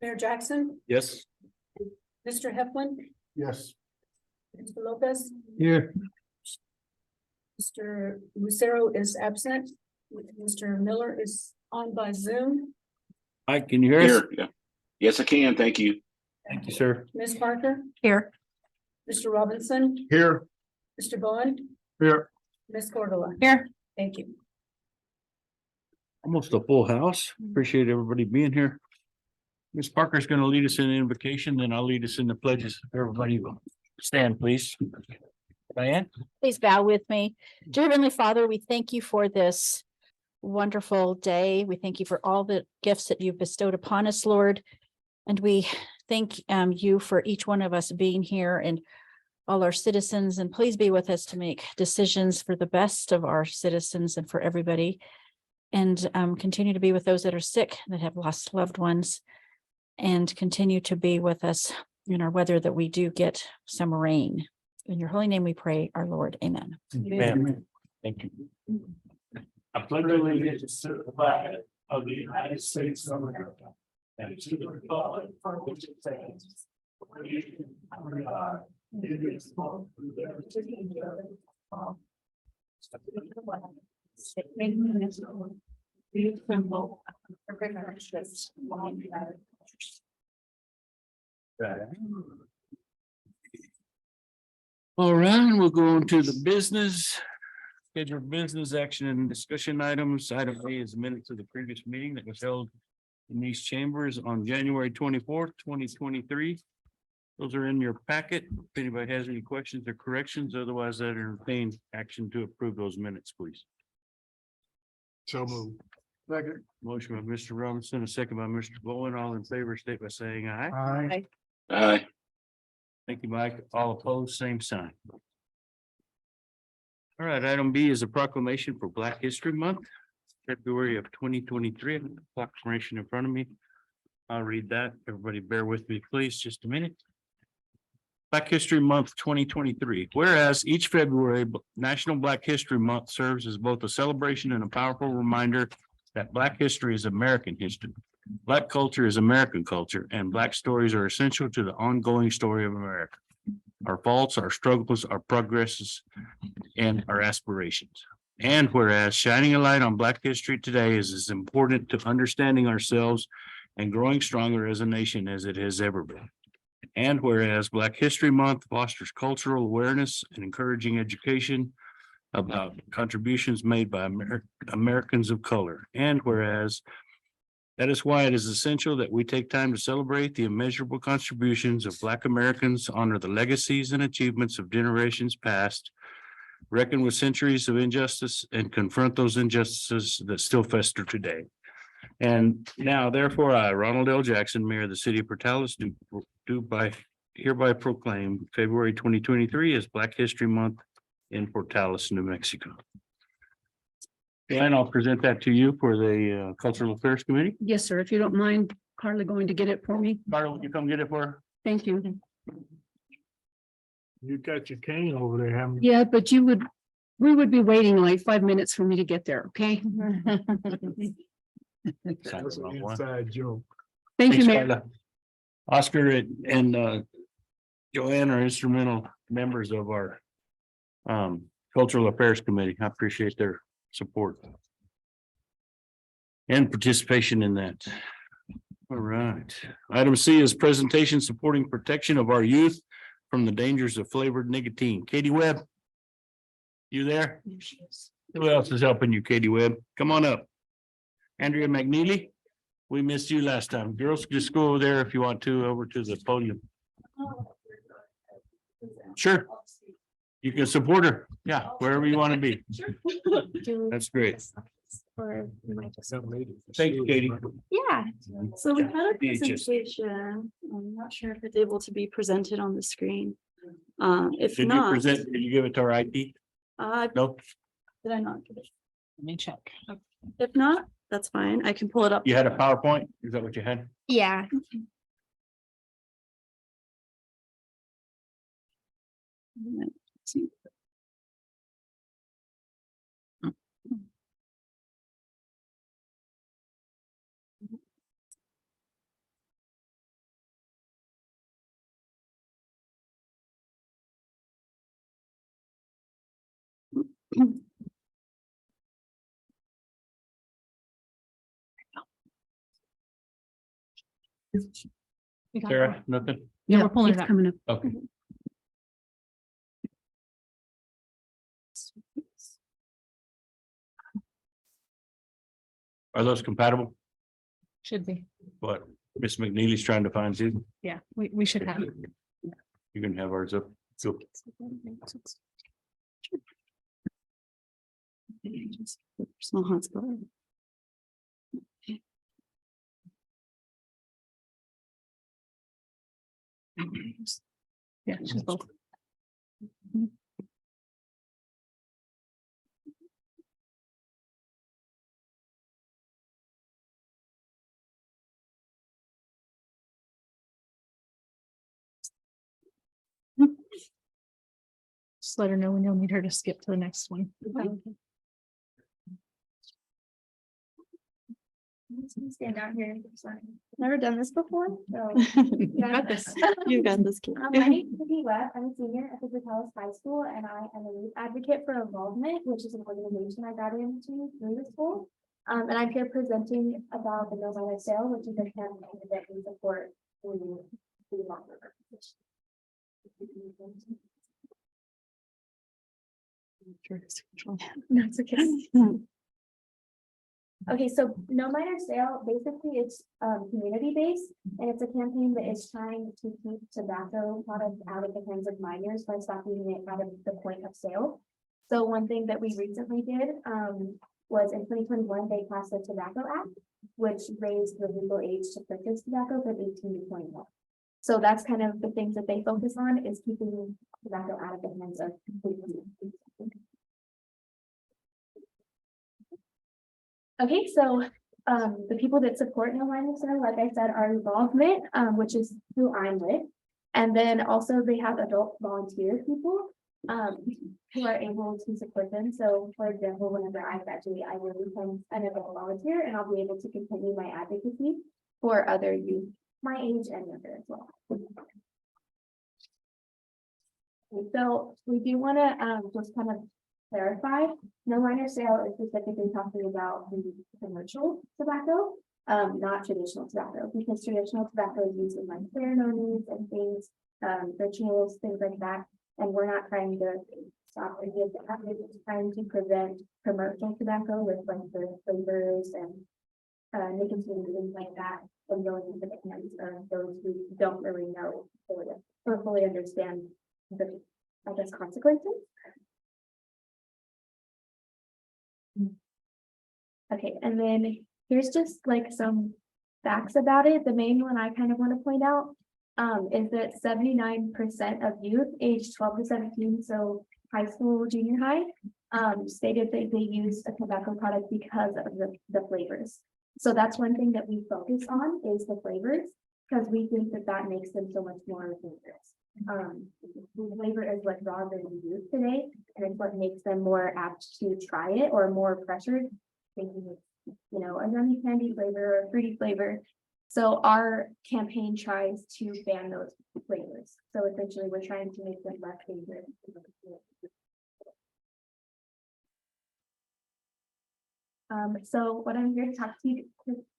Mayor Jackson, Yes. Mr. Heflin, Yes. Mr. Lopez, Here. Mr. Lucero is absent. Mr. Miller is on by Zoom. Hi, can you hear us? Here, yeah. Yes, I can. Thank you. Thank you, sir. Ms. Parker, Here. Mr. Robinson, Here. Mr. Bowen, Here. Ms. Cordova. Here. Thank you. Almost a full house. Appreciate everybody being here. Ms. Parker's gonna lead us in the invocation, then I'll lead us in the pledges. Everybody will stand, please. Diane? Please bow with me. Dear Heavenly Father, we thank you for this wonderful day. We thank you for all the gifts that you've bestowed upon us, Lord. And we thank you for each one of us being here and all our citizens. And please be with us to make decisions for the best of our citizens and for everybody. And continue to be with those that are sick, that have lost loved ones. And continue to be with us in our weather that we do get some rain. In your holy name we pray, our Lord. Amen. Amen. Thank you. I pledge allegiance to the flag of the United States of America and to the republic for which it stands, one nation under God, indivisible, with liberty and justice for all. Be a symbol of righteousness among the United States. All right, we'll go on to the business. Scheduled business action and discussion items. Item A is minutes of the previous meeting that was held in these chambers on January 24th, 2023. Those are in your packet. If anybody has any questions or corrections, otherwise I entertain action to approve those minutes, please. So moved. Second. Motion by Mr. Robinson, a second by Mr. Bowen. All in favor, state by saying aye. Aye. Aye. Thank you, Mike. All opposed, same sign. All right, item B is a proclamation for Black History Month, February of 2023. Proclamation in front of me. I'll read that. Everybody bear with me, please, just a minute. Black History Month 2023. Whereas each February, National Black History Month serves as both a celebration and a powerful reminder that Black history is American history. Black culture is American culture, and Black stories are essential to the ongoing story of America. Our faults, our struggles, our progresses, and our aspirations. And whereas shining a light on Black history today is as important to understanding ourselves and growing stronger as a nation as it has ever been. And whereas Black History Month fosters cultural awareness and encouraging education about contributions made by Americans of color. And whereas that is why it is essential that we take time to celebrate the immeasurable contributions of Black Americans, honor the legacies and achievements of generations past, reckon with centuries of injustice, and confront those injustices that still fester today. And now, therefore, I, Ronald L. Jackson, Mayor of the City of Portales, hereby proclaim February 2023 as Black History Month in Portales, New Mexico. And I'll present that to you for the Cultural Affairs Committee. Yes, sir. If you don't mind, Carla going to get it for me. Carla, will you come get it for her? Thank you. You got your cane over there, haven't you? Yeah, but we would be waiting like 5 minutes for me to get there, okay? That's an inside joke. Thank you, Thanks, Mayor. Carla. Oscar and Joanne are instrumental members of our Cultural Affairs Committee. I appreciate their support and participation in that. All right. Item C is presentation supporting protection of our youth from the dangers of flavored nicotine. Katie Webb, you there? Who else is helping you, Katie Webb? Come on up. Andrea McNeely, we missed you last time. Girls, just go over there if you want to, over to the podium. Sure. You can support her. Yeah, wherever you want to be. That's great. Thank you, Katie. Yeah, so we had a VHS. presentation. I'm not sure if it's able to be presented on the screen. If Did you not, present, did you give it to our IT? No, did I not? Give it? Let me check. If not, that's fine. I can pull it up. you had a PowerPoint? Is that what you had? Yeah. Let's see. We got Sarah, nothing? Yeah, we're pulling it it's up. coming up. Okay. Are those compatible? Should be. What Miss McNeely's trying to find too? Yeah, we should have. it. You can have ours up. Go. Personal hotspot. Yeah, she's both. Just let her know when you'll need her to skip to the next one. Stand out here. Sorry. Never done this before, so. You got this. You got this. Kate. My name is Vicky Webb. I'm a senior at the Vitales High School, and I am a youth advocate for involvement, which is an organization I got into through the school. And I'm here presenting about the No Minor Sale, which is a campaign that we support through the longer. No, it's okay. Okay, so No Minor Sale, basically it's community based, and it's a campaign that is trying to keep tobacco products out of the hands of minors by stopping it out of the point of sale. So one thing that we recently did was in 2021, they passed the Tobacco Act, which raised the legal age to purchase tobacco from 18 to 21. So that's kind of the things that they focus on, is keeping tobacco out of the hands of people. Okay, so the people that support No Minor Sale, like I said, are Involvement, which is who I'm with. And then also they have adult volunteer people who are able to support them. So for example, whenever I graduate, I will become an adult volunteer, and I'll be able to continue my advocacy for other youth my age and younger as well. So we do want to just kind of clarify, No Minor Sale is specifically talking about the commercial tobacco, not traditional tobacco, because traditional tobacco is used in like ceremonies and things, rituals, things like that. And we're not trying to stop any of that. We're just trying to prevent commercial tobacco with like the flavors and nicotine and things like that from going into the hands of those who don't really know or fully understand the, I guess, consequences. Okay, and then here's just like some facts about it. The main one I kind of want to point out is that 79% of youth aged 12 to 17, so high school, junior high, stated that they used a tobacco product because of the flavors. So that's one thing that we focus on, is the flavors, because we think that that makes them so much more dangerous. The flavor is what draws in youth today, and it's what makes them more apt to try it or more pressured, thinking it's, you know, a yummy candy flavor or fruity flavor. So our campaign tries to ban those flavors. So essentially, we're trying to make them less dangerous. So what I'm here to talk to you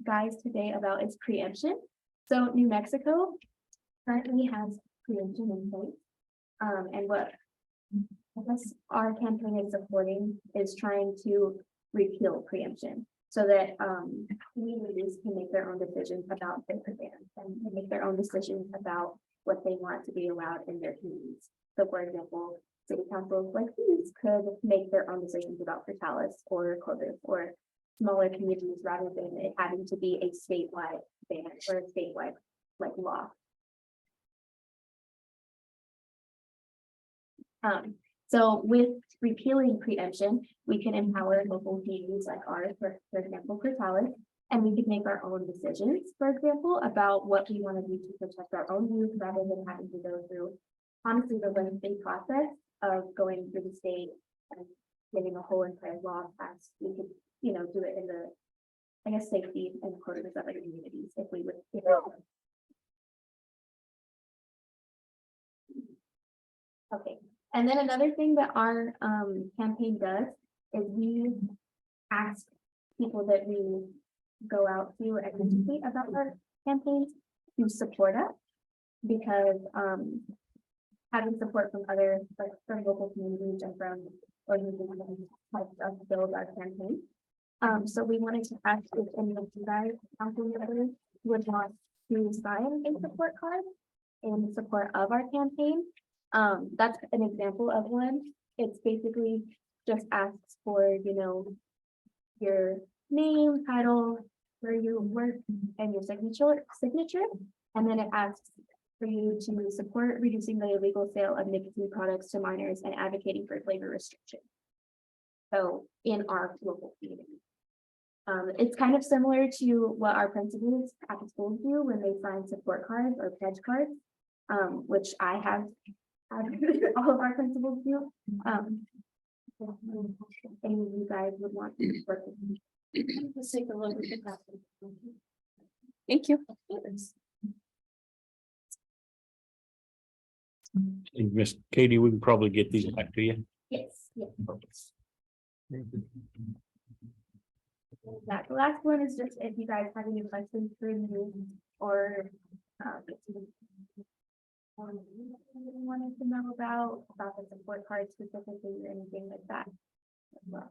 guys today about is preemption. So New Mexico currently has preemption in place. And what I guess our campaign is supporting is trying to repeal preemption, so that communities can make their own decisions about their bans and make their own decisions about what they want to be allowed in their communities. So for example, city councils like these could make their own decisions about Vitales or Clovis or smaller communities, rather than it having to be a statewide ban or a statewide like law. So with repealing preemption, we can empower local communities like ours, for example, Vitales, and we could make our own decisions, for example, about what we want to do to protect our own youth, rather than having to go through, honestly, the lengthy process of going through the state and getting a whole entire law passed. We could, you know, do it in the, I guess, safety and accordance of other communities if we would. Okay. And then another thing that our campaign does is we ask people that we go out to and educate about our campaigns to support us. Because, having support from other, like, from local communities and from organizations helps us build our campaign. So we wanted to ask if any of you guys, council members, would want to sign a support card in support of our campaign. That's an example of one. It's basically just asks for, your name, title, where you work, and your signature, and then it asks for you to support reducing the illegal sale of nicotine products to minors and advocating for flavor restriction. So in our local community. It's kind of similar to what our principals at the schools do when they sign support cards or pledge cards, which I have had all of our principals do. If any of you guys would want to work with me. Let's take a look at that. Thank you. Miss Katie, we can probably get these back to you. Yes, yes. That the last one is just if you guys have any questions for me or if you wanted to know about the support card specifically or anything like that. as well.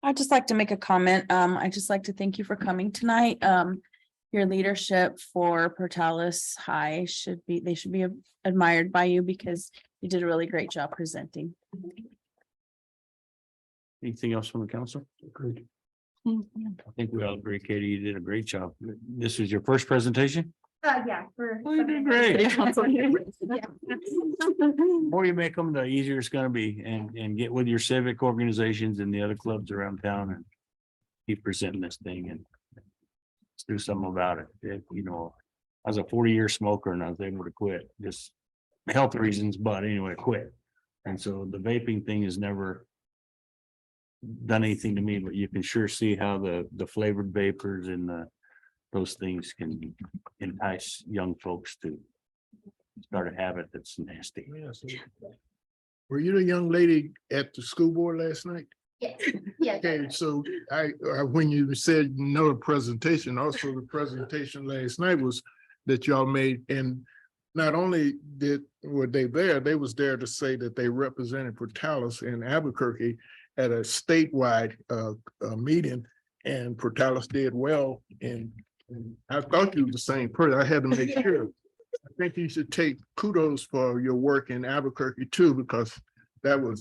I'd just like to make a comment. I'd just like to thank you for coming tonight. Your leadership for Portales High they should be admired by you because you did a really great job presenting. Anything else from the council? Agreed. I think we all agree, Katie, you did a great job. This was your first presentation? Yeah, for. Oh, you did great. The more you make them, the easier it's gonna be and get with your civic organizations and the other clubs around town and keep presenting this thing and let's do something about it. I was a 40-year smoker and I was able to quit, just health reasons, but anyway, quit. And so the vaping thing has never done anything to me, but you can sure see how the flavored vapors and those things can entice young folks to start a habit that's nasty. Yes. Were you the young lady at the school board last night? Yes, yes. Okay, so I when you said no presentation, also the presentation last night was that y'all made, and not only were they there, they was there to say that they represented Portales in Albuquerque at a statewide meeting, and Portales did well. And I thought you were the same person. I had to make sure. I think you should take kudos for your work in Albuquerque too, because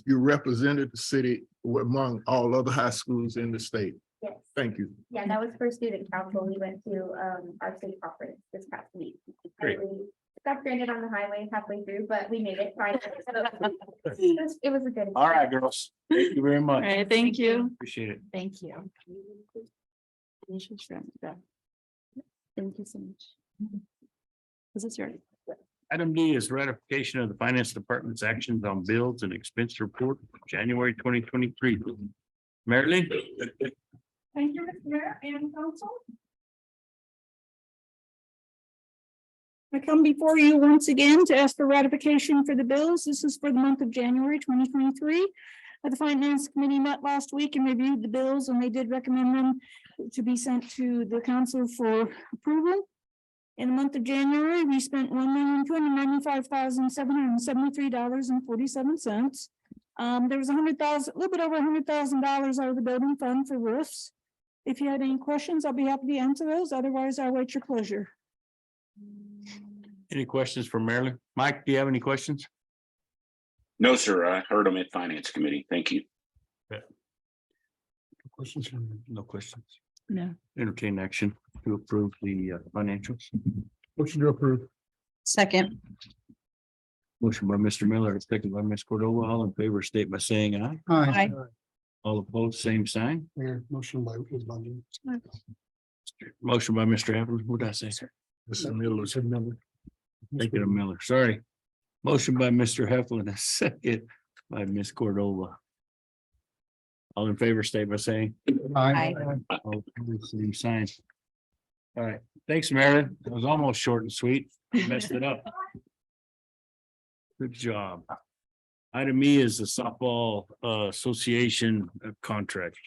you represented the city among all other high schools in the state. Yes. Thank you. Yeah, that was for student council. We went to our state conference this past week. Great. We got stranded on the highway halfway through, but we made it finally. So it was a good. All right, girls. Thank you very much. All right, thank you. Appreciate it. Thank you. Thank you so much. Is this yours? Item D is ratification of the finance department's actions on bills and expense report, for January 2023. Marilyn? Thank you, Mr. Mayor and council. I come before you once again to ask for ratification for the bills. This is for the month of January 2023. The Finance Committee met last week and reviewed the bills, and they did recommend them to be sent to the council for approval. In the month of January, we spent $1,295,773.47. There was a little bit over $100,000 out of the building fund for roofs. If you had any questions, I'll be happy to answer those. Otherwise, I'll wait your pleasure. Any questions for Marilyn? Mike, do you have any questions? No, sir. I heard them at Finance Committee. Thank you. Questions? No questions. No. Entertain action to approve the financials. Motion to approve. Second. Motion by Mr. Miller, second by Ms. Cordova. All in favor, state by saying aye. Aye. All opposed, same sign. Motion by. Motion by Mr. Evans. What did I say, sir? Mr. Miller. Thinking of Miller, sorry. Motion by Mr. Heflin, a second by Ms. Cordova. All in favor, state by saying. Aye. All opposed, same sign. All right, thanks, Marilyn. It was almost short and sweet. Messed it up. Good job. Item E is the softball association contract.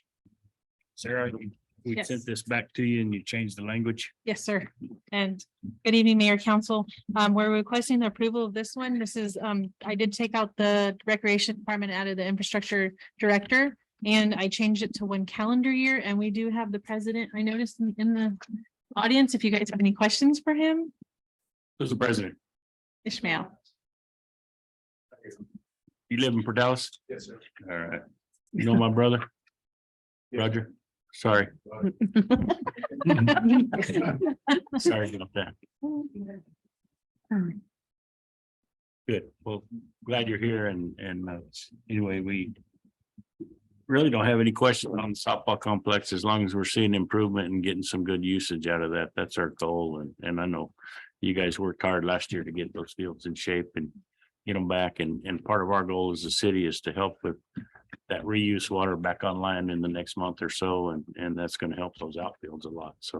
Sarah, you We Yes. sent this back to you and you changed the language. Yes, sir. And good evening, Mayor Council. We're requesting the approval of this one. This is, I did take out the Recreation Department out of the Infrastructure Director. And I changed it to 1 calendar year, and we do have the president, I noticed in the audience, if you guys have any questions for him, Who's the president? Ishmael. You live in Portales? Yes, sir. All right. You know my brother? Roger? Sorry. Sorry about that. Good. Well, glad you're here and anyway, we really don't have any questions on the softball complex as long as we're seeing improvement and getting some good usage out of that. That's our goal. And I know you guys worked hard last year to get those fields in shape and get them back. And part of our goal as a city is to help with that reuse water back online in the next month or so. And that's going to help those outfields a lot. So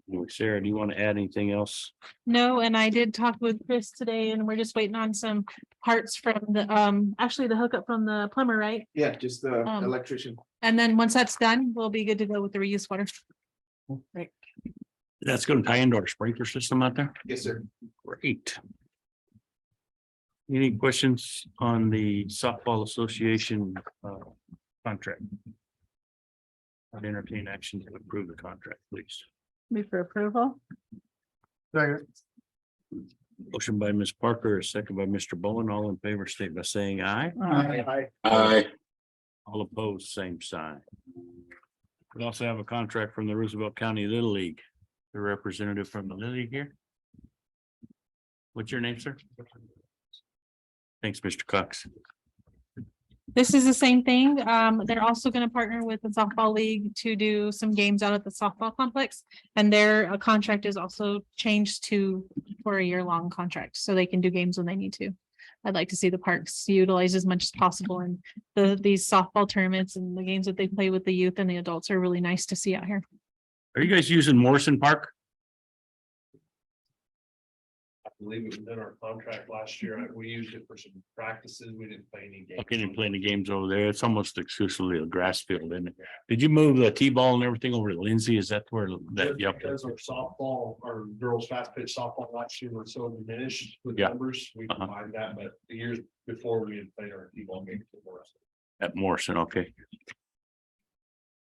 anyway, Sarah, do you want to add anything else? No, and I did talk with Chris today, and we're just waiting on some parts from the, actually the hookup from the plumber, right? Yeah, just the electrician. And then once that's done, we'll be good to go with the reuse water. Right. That's going to tie into our sprinkler system out there? Yes, sir. Great. Any questions on the softball association contract? I'd entertain action to approve the contract, please. Move for approval. Motion by Ms. Parker, a second by Mr. Bowen. All in favor, state by saying aye. Aye. All opposed, same sign. We also have a contract from the Roosevelt County Little League. The representative from the Little League here. What's your name, sir? Thanks, Mr. Cox. This is the same thing. They're also going to partner with the softball league to do some games out at the softball complex. And their contract is also changed for a year-long contract, so they can do games when they need to. I'd like to see the parks utilized as much as possible, and these softball tournaments and the games that they play with the youth and the adults are really nice to see out here. Are you guys using Morrison Park? I believe it was in our contract last year. We used it for some practices. We didn't play any games. Okay, didn't play any games over there. It's almost exclusively a grass field, isn't it? Did you move the T-ball and everything over to Lindsay? Is that where that? Yep. Because our softball, our girls fast pitch softball last year were so diminished with Yeah. numbers, we combined that, but the years before we had played our T-ball games for us. At Morrison, okay.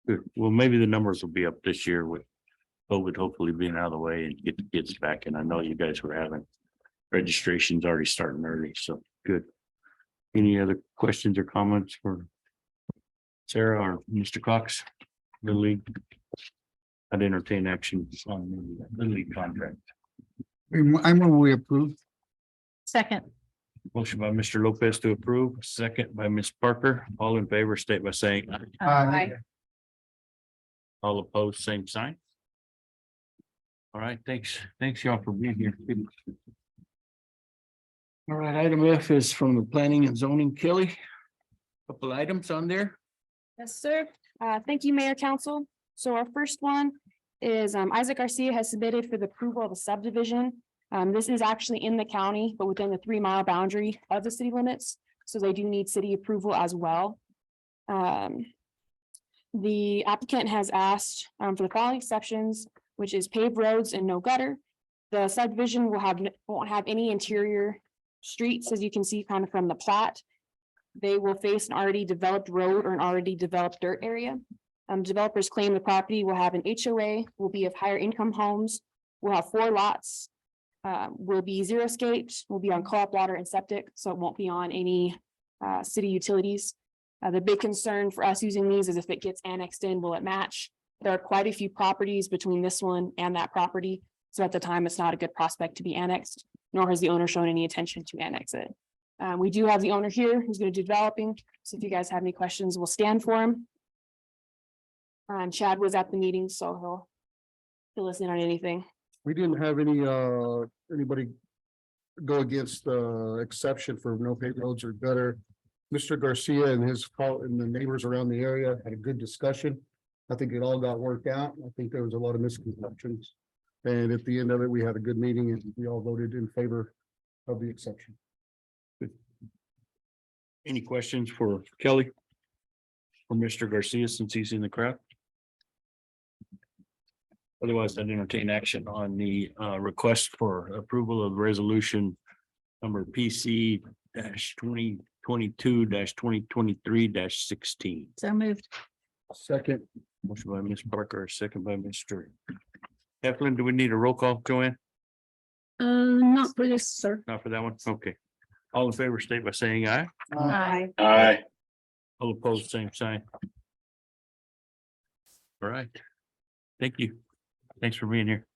Good. Well, maybe the numbers will be up this year with COVID hopefully being out of the way and get the kids back. And I know you guys were having registrations already starting early, so good. Any other questions or comments for Sarah or Mr. Cox? The league. I'd entertain action on the league contract. I move we approve. Second. Motion by Mr. Lopez to approve, second by Ms. Parker. All in favor, state by saying aye. Aye. All opposed, same sign. All right, thanks. Thanks y'all for being here. All right, item F is from the planning and zoning. Kelly. Couple items on there. Yes, sir. Thank you, Mayor Council. So our first one is Isaac Garcia has submitted for the approval of a subdivision. This is actually in the county, but within the 3-mile boundary of the city limits. So they do need city approval as well. The applicant has asked for the following exceptions, which is paved roads and no gutter. The subdivision won't have any interior streets, as you can see kind of from the plat. They will face an already developed road or an already developed dirt area. Developers claim the property will have an HOA, will be of higher income homes, will have 4 lots, will be xeriscaped, will be on co-op water and septic, so it won't be on any city utilities. The big concern for us using these is if it gets annexed in, will it match? There are quite a few properties between this one and that property, so at the time, it's not a good prospect to be annexed, nor has the owner shown any intention to annex it. We do have the owner here who's going to do developing, so if you guys have any questions, we'll stand for him. And Chad was at the meeting, so he'll listen on anything. We didn't have anybody go against the exception for no paved roads or gutter. Mr. Garcia and and the neighbors around the area had a good discussion. I think it all got worked out. I think there was a lot of misconceptions. And at the end of it, we had a good meeting and we all voted in favor of the exception. Any questions for Kelly? For Mr. Garcia, since he's in the crowd? Otherwise, I'd entertain action on the request for approval of resolution number PC 2022 2023 16. So moved. Second. Motion by Ms. Parker, second by Mr. Eflin. Do we need a roll call, Joanne? Not for this, sir. Not for that one? Okay. All in favor, state by saying aye. Aye. Aye. All opposed, same sign. All right. Thank you. Thanks for being here.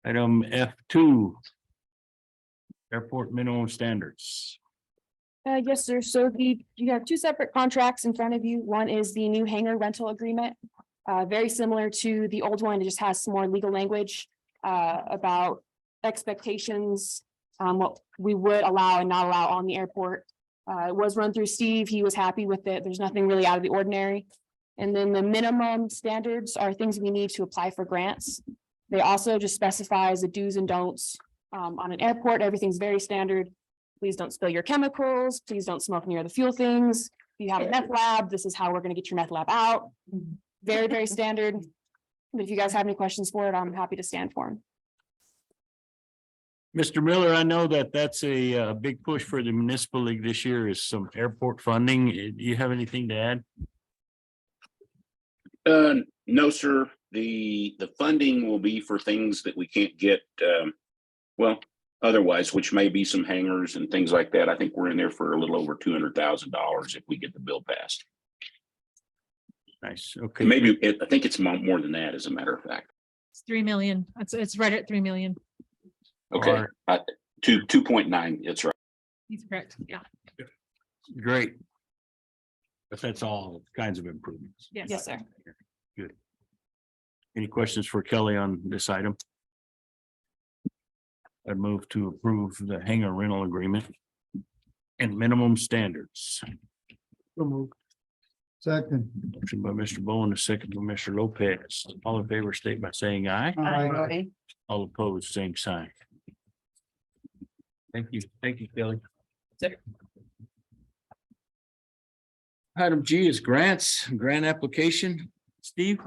Item F2. Airport minimum standards. Yes, sir. So you have two separate contracts in front of you. One is the new hangar rental agreement. Very similar to the old one. It just has some more legal language about expectations, what we would allow and not allow on the airport. It was run through Steve. He was happy with it. There's nothing really out of the ordinary. And then the minimum standards are things we need to apply for grants. They also just specifies the do's and don'ts on an airport. Everything's very standard. Please don't spill your chemicals. Please don't smoke near the fuel things. If you have a meth lab, this is how we're going to get your meth lab out. Very, very standard. But if you guys have any questions for it, I'm happy to stand for them. Mr. Miller, I know that that's a big push for the municipal league this year is some airport funding. Do you have anything to add? No, sir. The funding will be for things that we can't get, well, otherwise, which may be some hangars and things like that. I think we're in there for a little over $200,000 if we get the bill passed. Nice. Okay. Maybe, I think it's more than that, as a matter of fact. It's 3 million. It's right at 3 million. Okay, 2.9, that's right. He's correct. Yeah. Great. But that's all kinds of improvements. Yes. Yes, sir. Good. Any questions for Kelly on this item? I move to approve the hangar rental agreement and minimum standards. Second. Motion by Mr. Bowen, a second by Mr. Lopez. All in favor, state by saying aye. Aye. All opposed, same sign. Thank you. Thank you, Kelly. Item G is grants, grant application. Steve?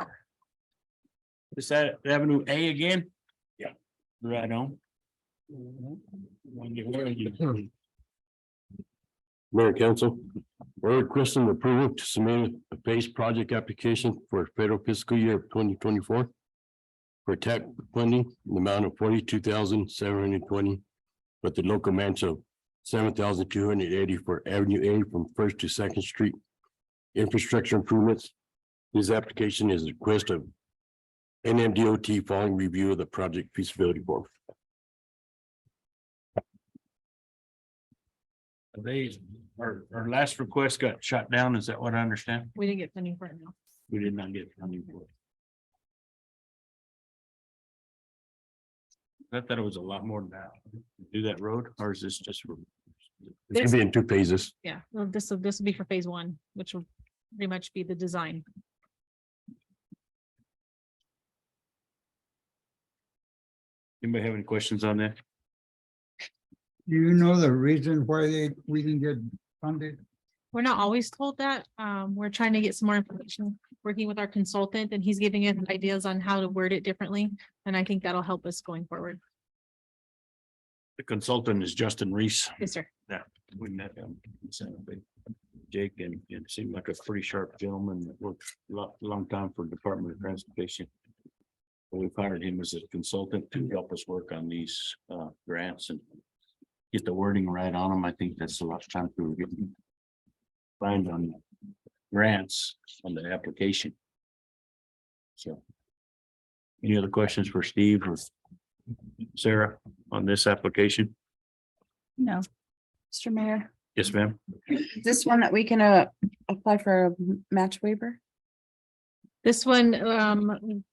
Is that Avenue A again? Yeah. Right on. Mayor and Council, we're requesting approval to submit a base project application for federal fiscal year of 2024 for TAP funding in the amount of $42,720, but the local match of $7,280 for Avenue A from First to Second Street infrastructure improvements. This application is a request of NMDOT following review of the project feasibility form. Our last request got shot down. Is that what I understand? We didn't get funding for it now. We did not get funding for it. I thought it was a lot more than that. Do that road, or is this just? It's gonna be in two phases. Yeah, well, this will be for phase 1, which will pretty much be the design. Anybody have any questions on that? Do you know the reason why we didn't get funded? We're not always told that. We're trying to get some more information, working with our consultant, and he's giving us ideas on how to word it differently. And I think that'll help us going forward. The consultant is Justin Reese. Yes, sir. Yeah, we met him. Jake and it seemed like a pretty sharp gentleman that worked a long time for Department of Transportation. We've hired him as a consultant to help us work on these grants and get the wording right on them. I think that's a lot of time to get find on grants on the application. So any other questions for Steve or Sarah on this application? No. Mr. Mayor, Yes, ma'am. is this one that we can apply for a match waiver? This one,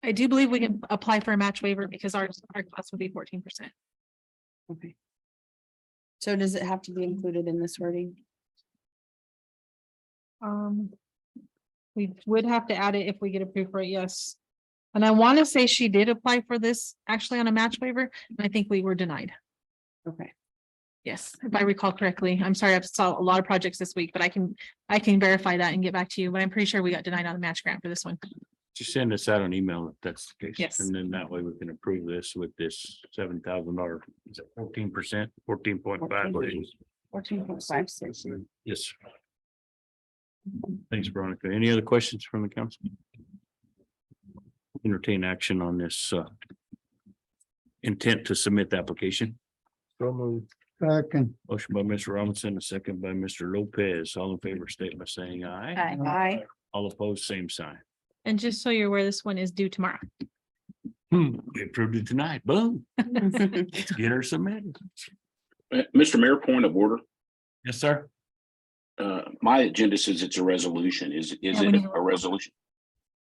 I do believe we can apply for a match waiver because our cost would be 14%. Okay. So does it have to be included in this wording? We would have to add it if we get approved for it, yes. And I want to say she did apply for this actually on a match waiver, and I think we were denied. Okay. Yes, if I recall correctly. I'm sorry, I've saw a lot of projects this week, but I can verify that and get back to you, but I'm pretty sure we got denied on the match grant for this one. Just send us out an email if that's the case. Yes. And then that way we can approve this with this $7,000, is it 14%, 14.5? 14.56. Yes. Thanks, Veronica. Any other questions from the council? Entertain action on this intent to submit the application. So moved. Motion by Mr. Robinson, a second by Mr. Lopez. All in favor, state by saying aye. Aye. All opposed, same sign. And just so you're aware, this one is due tomorrow. We approved it tonight. Boom. Let's get her submitted. Mr. Mayor, point of order. Yes, sir. My agenda says it's a resolution. Is we it need a a resolution?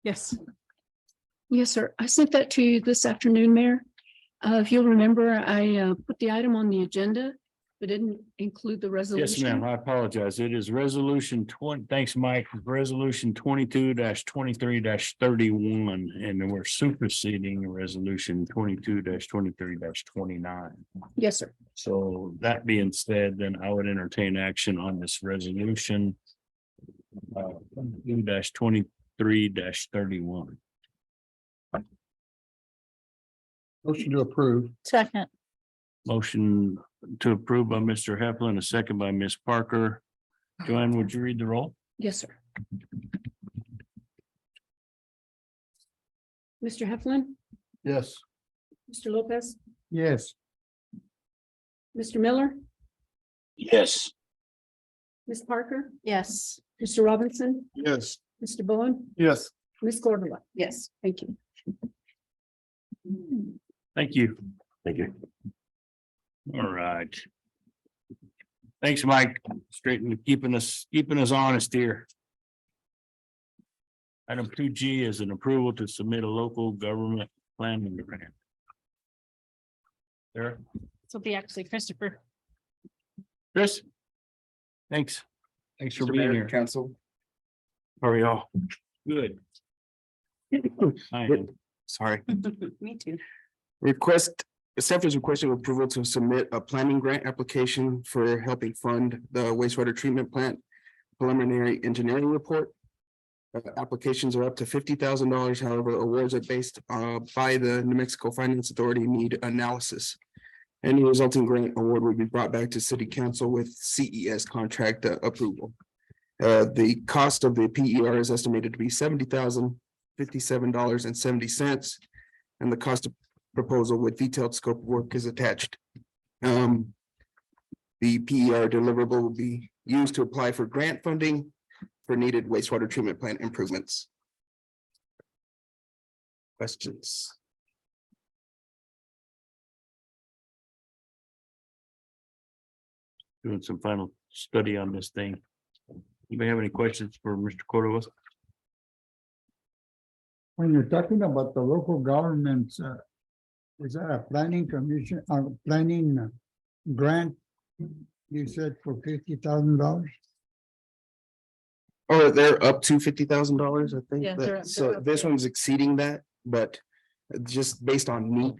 Yes. Yes, sir. I sent that to you this afternoon, Mayor. If you'll remember, I put the item on the agenda, but didn't include the resolution. Yes, ma'am. I apologize. It is resolution 20. Thanks, Mike. Resolution 22-23-31, and then we're superseding resolution 22-23-29. Yes, sir. So that being said, then I would entertain action on this resolution. 22-23-31. Motion to approve. Second. Motion to approve by Mr. Heflin, a second by Ms. Parker. Joanne, would you read the roll? Yes, sir. Mr. Heflin, Yes. Mr. Lopez, Yes. Mr. Miller, Yes. Ms. Parker, Yes. Mr. Robinson, Yes. Mr. Bowen, Yes. Ms. Cordova. Yes, thank you. Thank you. Thank you. All right. Thanks, Mike. Straighten, keeping us honest here. Item 2G is an approval to submit a local government planning grant. There, This will be actually Christopher. Chris? Thanks. Thanks for being here. Council. How are y'all? Good. I am. Sorry. Me too. Staff is requesting approval to submit a planning grant application for helping fund the wastewater treatment plant preliminary engineering report. Applications are up to $50,000. However, awards are based by the New Mexico Finance Authority need analysis. Any resulting grant award will be brought back to city council with CES contract approval. The cost of the PER is estimated to be $70,057.70. And the cost of proposal with detailed scope of work is attached. The PER deliverable will be used to apply for grant funding for needed wastewater treatment plant improvements. Questions? Doing some final study on this thing. Anybody have any questions for Mr. Cordova? When you're talking about the local governments, is that a planning commission, planning grant? You said for $50,000? Or they're up to $50,000, I think. Yeah, they're So up this there. one's exceeding that, but just based on need.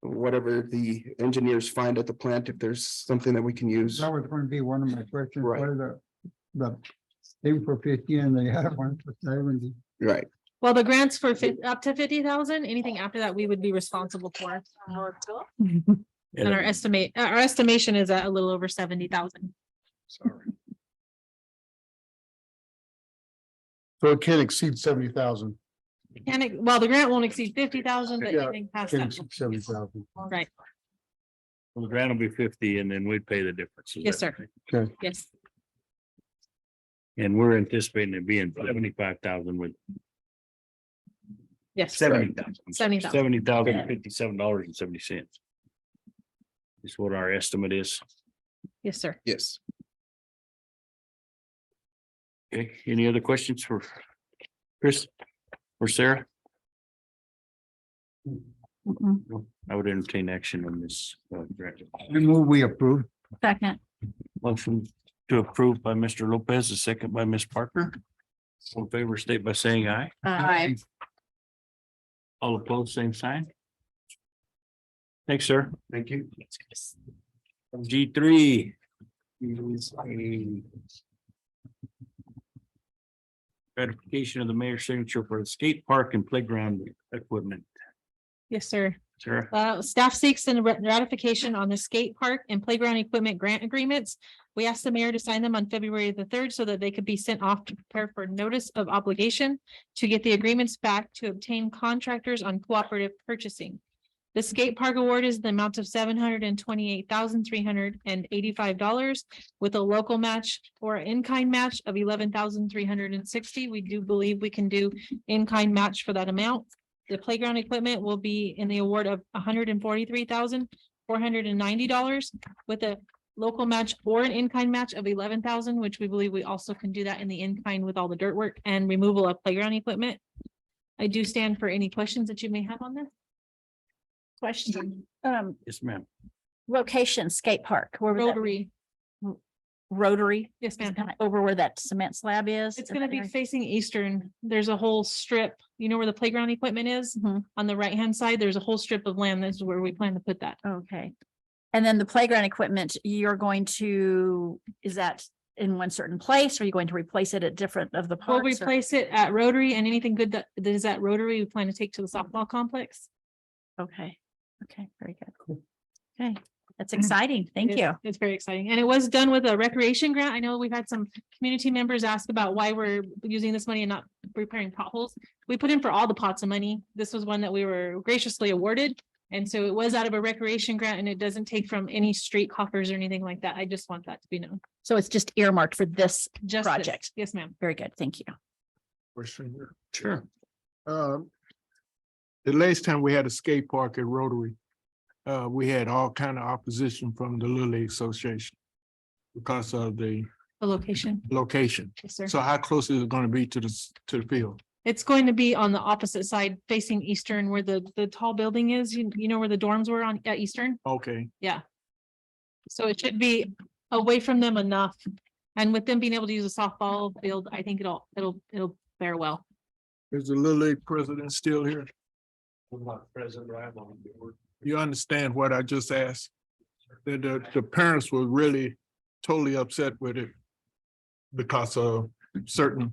Whatever the engineers find at the plant, if there's something that we can use. That was going to be one of my questions. Right. What are the thing for 50 and the other one for 70? Right. Well, the grants for up to 50,000, anything after that, we would be responsible for. And our estimation is at a little over 70,000. Sorry. So it can't exceed 70,000. And it, well, the grant won't exceed 50,000, but Yeah, anything past Can't that, exceed 70,000. right? Well, the grant will be 50 and then we'd pay the difference. Is Yes, that sir. right? Okay. Yes, And we're anticipating it being 75,000 with yes. 70,000. 70,000. $70,057.70. Is what our estimate is. Yes, sir. Yes. Okay, any other questions for Chris or Sarah? I would entertain action on this. Grant. I move we approve. Second. Motion to approve by Mr. Lopez, a second by Ms. Parker. All in favor, state by saying aye. Aye. All opposed, same sign. Thanks, sir. Thank you. G3. Ratification of the mayor's signature for the skate park and playground equipment. Yes, sir. Sarah, Staff seeks an ratification on the skate park and playground equipment grant agreements. We asked the mayor to sign them on February the 3rd so that they could be sent off to prepare for notice of obligation to get the agreements back to obtain contractors on cooperative purchasing. The skate park award is the amount of $728,385 with a local match or in-kind match of $11,360. We do believe we can do in-kind match for that amount. The playground equipment will be in the award of $143,490 with a local match or an in-kind match of $11,000, which we believe we also can do that in the in-kind with all the dirt work and removal of playground equipment. I do stand for any questions that you may have on this. Question, yes, ma'am. location, skate park, where would that be? Rotary, Rotary, yes, ma'am. kind of over where that cement slab is. It's gonna be facing eastern. There's a whole strip, you know where the playground equipment is? Mhm. On the right-hand side, there's a whole strip of land. This is where we plan to put that. Okay. And then the playground equipment, you're going to, is that in one certain place? Or are you going to replace it at different of the We'll parks? or- replace it at Rotary and anything good that is at Rotary, we plan to take to the softball complex. Okay, okay, very good. Okay, that's exciting. Thank It's- you. It's very exciting. And it was done with a recreation grant. I know we've had some community members ask about why we're using this money and not repairing potholes. We put in for all the pots of money. This was one that we were graciously awarded. And so it was out of a recreation grant and it doesn't take from any street coffers or anything like that. I just want that to be known. So it's just earmarked for this Just this. project. Yes, ma'am. Very good. Thank you. Question here. Sure. The last time we had a skate park at Rotary, we had all kind of opposition from the Little League Association because of the The location. location. Yes, sir. So how close is it going to be to the field? It's going to be on the opposite side facing Eastern where the tall building is. You know where the dorms were on at Eastern? Okay, Yeah. So it should be away from them enough. And with them being able to use a softball field, I think it'll fare well. is the Little League president still here? I'm not present, but I'm on the board. You understand what I just asked? The parents were really totally upset with it because of certain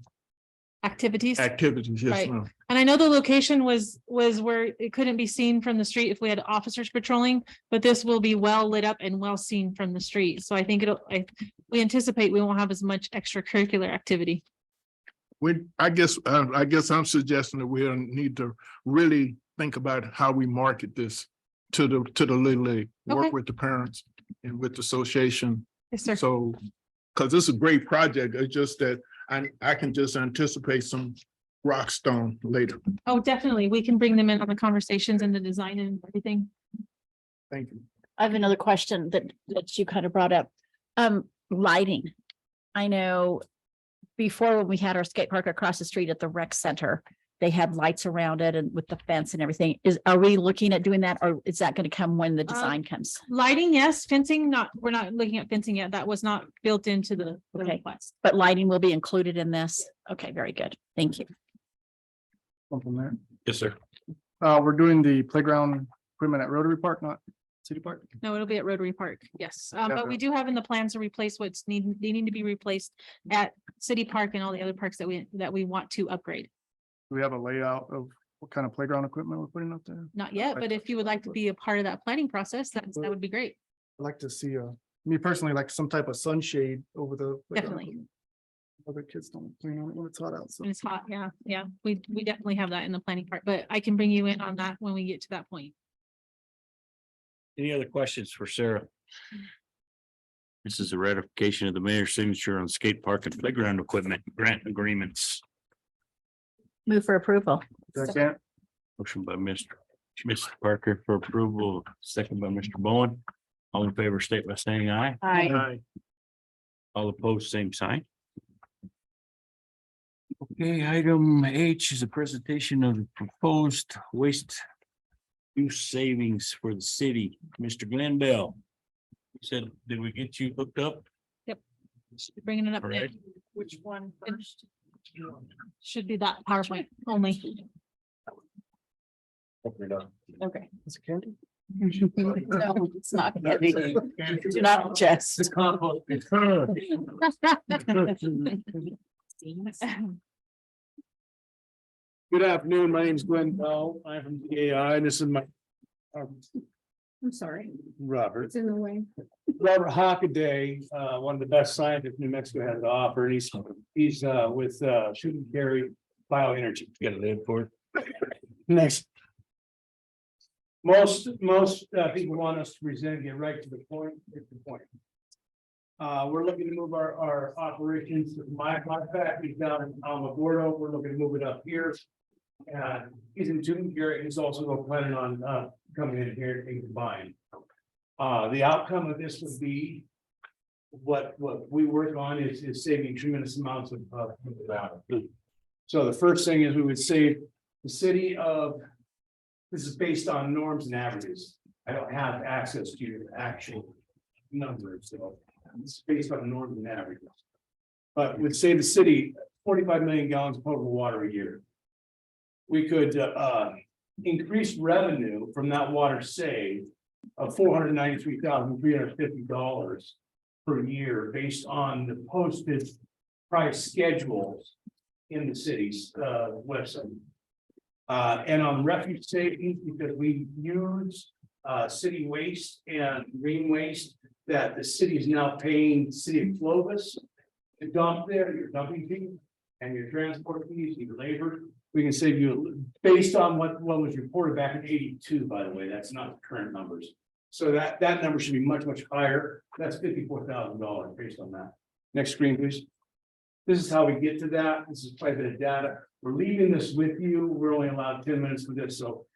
Activities. activities, yes, Right. ma'am. And I know the location was where it couldn't be seen from the street if we had officers patrolling, but this will be well lit up and well seen from the street. So I think we anticipate we won't have as much extracurricular activity. I guess I'm suggesting that we'll need to really think about how we market this to the Little League, Okay. work with the parents and with the association. Yes, sir. So, because this is a great project, it's just that I can just anticipate some rock stone later. Oh, definitely. We can bring them in on the conversations and the design and everything. Thank you. I have another question that you kind of brought up. Lighting. I know before when we had our skate park across the street at the rec center, they had lights around it and with the fence and everything. Are we looking at doing that or is that going to come when the design comes? Lighting, yes. Fencing, not, we're not looking at fencing yet. That was not built into the Okay. request. But lighting will be included in this? Okay, very good. Thank you. Something there. Yes, sir. We're doing the playground equipment at Rotary Park, not City Park. No, it'll be at Rotary Park. Yes. But we Definitely. do have in the plans to replace what's needing to be replaced at City Park and all the other parks that we want to upgrade. Do we have a layout of what kind of playground equipment we're putting up there? Not yet, but if you would like to be a part of that planning process, that would be great. I'd like to see, me personally, like some type of sunshade over the. playground Definitely. equipment. Other kids don't clean on it when it's hot out, so. When it's hot, yeah. We definitely have that in the planning part, but I can bring you in on that when we get to that point. Any other questions for Sarah? This is a ratification of the mayor's signature on skate park and playground equipment grant agreements. Move for approval. Second. Motion by Mr. Parker for approval, second by Mr. Bowen. All in favor, state by saying aye. Aye. All opposed, same sign. Okay, item H is a presentation of the proposed waste use savings for the city. Mr. Glenn Bell. Said, did we get you hooked up? Bringing it up. All now. right. Which one first? Should be that PowerPoint only. Okay. Is it candy? No, it's not. Do not jest. It's compost. Good afternoon. My name is Glenn Bell. I'm from DAI and this is my I'm sorry, Robert. it's in the way. Robert Hockaday, one of the best scientists New Mexico has to offer. And he's with Shoot and Carry Bioenergy. You got a name for it? Next. Most people want us to present, get right to the point, get the point. We're looking to move our operations, my factory's down in Alamogordo, we're looking to move it up here. And he's in June here, he's also planning on coming in here and combine. The outcome of this would be what we work on is saving tremendous amounts of value. So the first thing is we would save the city of, this is based on norms and averages. I don't have access to your actual numbers, so it's based on norms and averages. But would save the city 45 million gallons of potable water a year. We could increase revenue from that water saved of $493,350 per year based on the posted price schedules in the city's website. And on refuse savings, because we use city waste and green waste that the city is now paying the city of Clovis to dump there, your dumping fee and your transport fees, your labor. We can save you based on what was reported back in '82, by the way, that's not the current numbers. So that number should be much much higher. That's $54,000 based on that. Next screen, please. This is how we get to that. This is quite a bit of data. We're leaving this with you. We're only allowed 10 minutes for this, so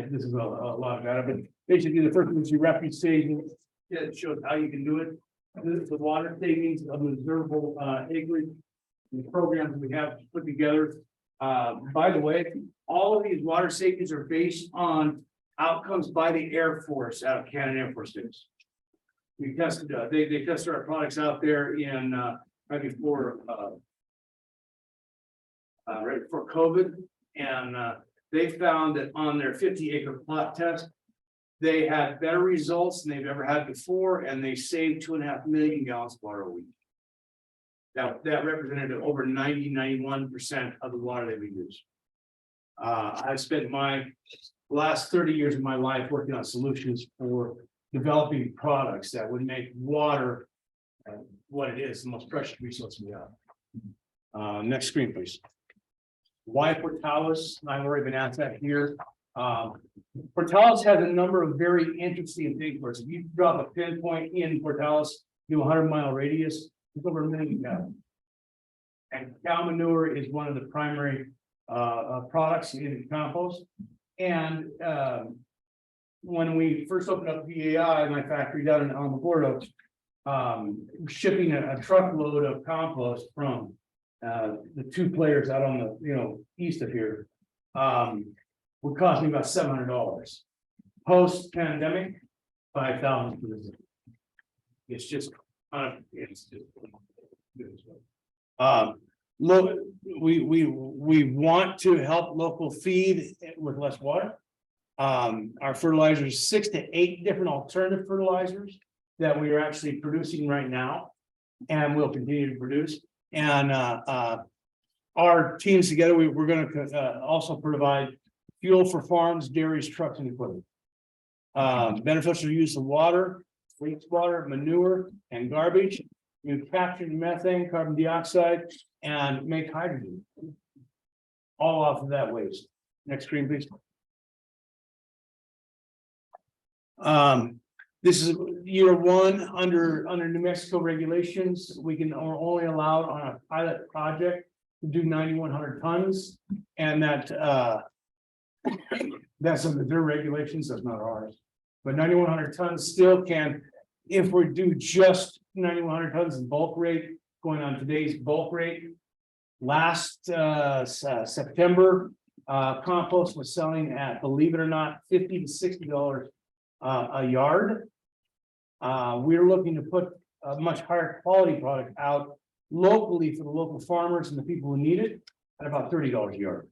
this is a lot of data. But basically, the first one is your refuse savings. It shows how you can do it. The water savings of observable acreage, the programs we have put together. By the way, all of these water savings are based on outcomes by the Air Force out of Cannon Air Force Base. We tested, they tested our products out there in right before COVID, and they found that on their 50-acre plot test, they had better results than they've ever had before, and they saved 2.5 million gallons of water a week. That represented over 91% of the water that we use. I've spent my last 30 years of my life working on solutions for developing products that would make water what it is, the most precious resource we have. Next screen, please. Why Portales? I've already been asked that here. Portales has a number of very interesting things for us. If you drop a pinpoint in Portales, do a 100-mile radius, it's over 1 million gallons. And cow manure is one of the primary products in compost. And when we first opened up VAI, my factory down in Alamogordo, shipping a truckload of compost from the two players out on the east of here would cost me about $700. Post pandemic, $5,000 for this. It's just look, we want to help local feed with less water. Our fertilizers, 6 to 8 different alternative fertilizers that we are actually producing right now and will continue to produce. And our teams together, we're going to also provide fuel for farms, dairies, trucks, and equipment. Beneficial use of water, wastewater, manure, and garbage. You capture the methane, carbon dioxide, and make hydrogen. All off of that waste. Next screen, please. This is year one under New Mexico regulations. We can only allow on a pilot project to do 9,100 tons, and that's under their regulations. That's not ours. But 9,100 tons still can, if we do just 9,100 tons in bulk rate, going on today's bulk rate. Last September, compost was selling at, believe it or not, $50 to $60 a yard. We're looking to put a much higher quality product out locally for the local farmers and the people who need it at about $30 a yard.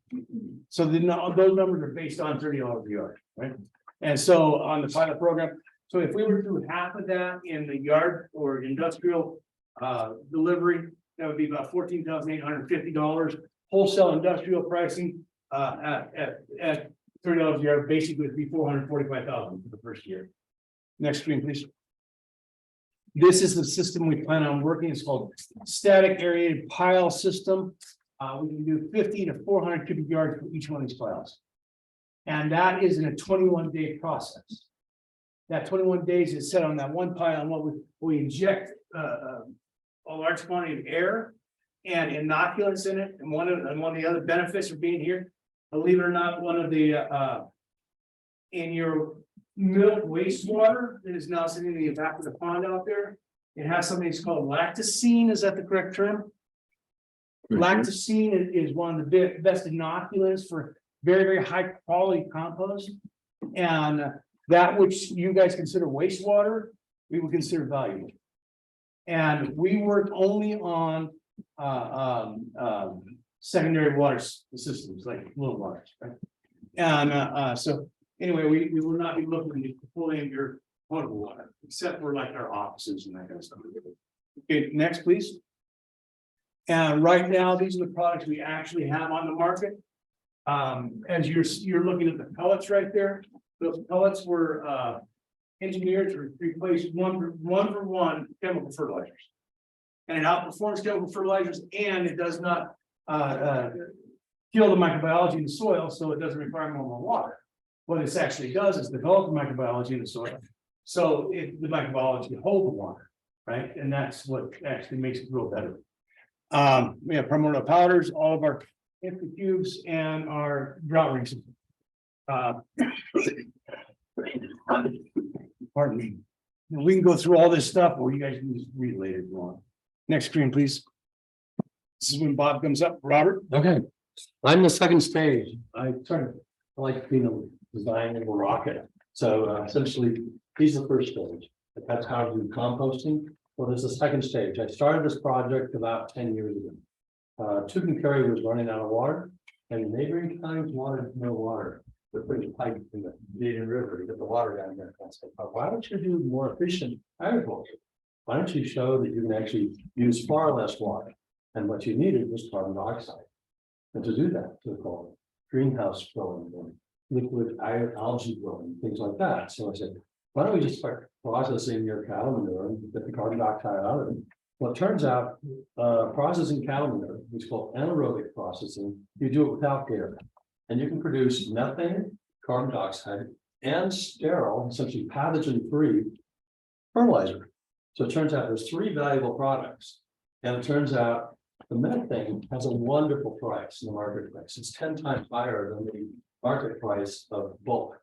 So those numbers are based on $30 a yard, right? And so on the pilot program, so if we were to do half of that in the yard or industrial delivery, that would be about $14,850. Wholesale industrial pricing at $30 a yard, basically it'd be $445,000 for the first year. Next screen, please. This is the system we plan on working. It's called static aerated pile system. We can do 50 to 400 cubic yards for each one of these piles. And that is in a 21-day process. That 21 days is set on that one pile, and what we inject a large quantity of air and inoculants in it. And one of the other benefits of being here, believe it or not, one of the in your milk wastewater that is now sitting in the back of the pond out there, it has something that's called lactocene. Is that the correct term? Lactocene is one of the best inoculants for very, very high quality compost. And that which you guys consider wastewater, we would consider valuable. And we work only on secondary water systems like little waters, right? And so anyway, we will not be looking to pull in your potable water, except for like our offices and that kind of stuff. Okay, next, please. And right now, these are the products we actually have on the market. As you're looking at the pellets right there, those pellets were engineered to replace one for one chemical fertilizers. And it outperforms chemical fertilizers, and it does not kill the microbiology in the soil, so it doesn't require more water. What this actually does is develop the microbiology in the soil, so the microbiology hold the water, right? And that's what actually makes it grow better. We have primordial powders, all of our cubes, and our drought ring system. Pardon me. We can go through all this stuff, or you guys can just read it later if you want. Next screen, please. This is when Bob comes up. Robert? Okay, I'm the second stage. I like designing a rocket. So essentially, he's the first stage. That's how to do composting. Well, there's a second stage. I started this project about 10 years ago. Tucumcari was running out of water, and neighboring counties wanted no water. They're putting pipe in the Indian River to get the water down there. I said, why don't you do more efficient agriculture? Why don't you show that you can actually use far less water? And what you needed was carbon dioxide. And to do that, to call it greenhouse growing, and liquid algae growing, things like that. So I said, why don't we just start processing your cattle manure and get the carbon dioxide out of it? Well, it turns out processing cattle manure, which is called anaerobic processing, you do it without air. And you can produce methane, carbon dioxide, and sterile, essentially pathogen-free fertilizer. So it turns out there's three valuable products. And it turns out the methane has a wonderful price in the marketplace. It's 10 times higher than the market price of bulk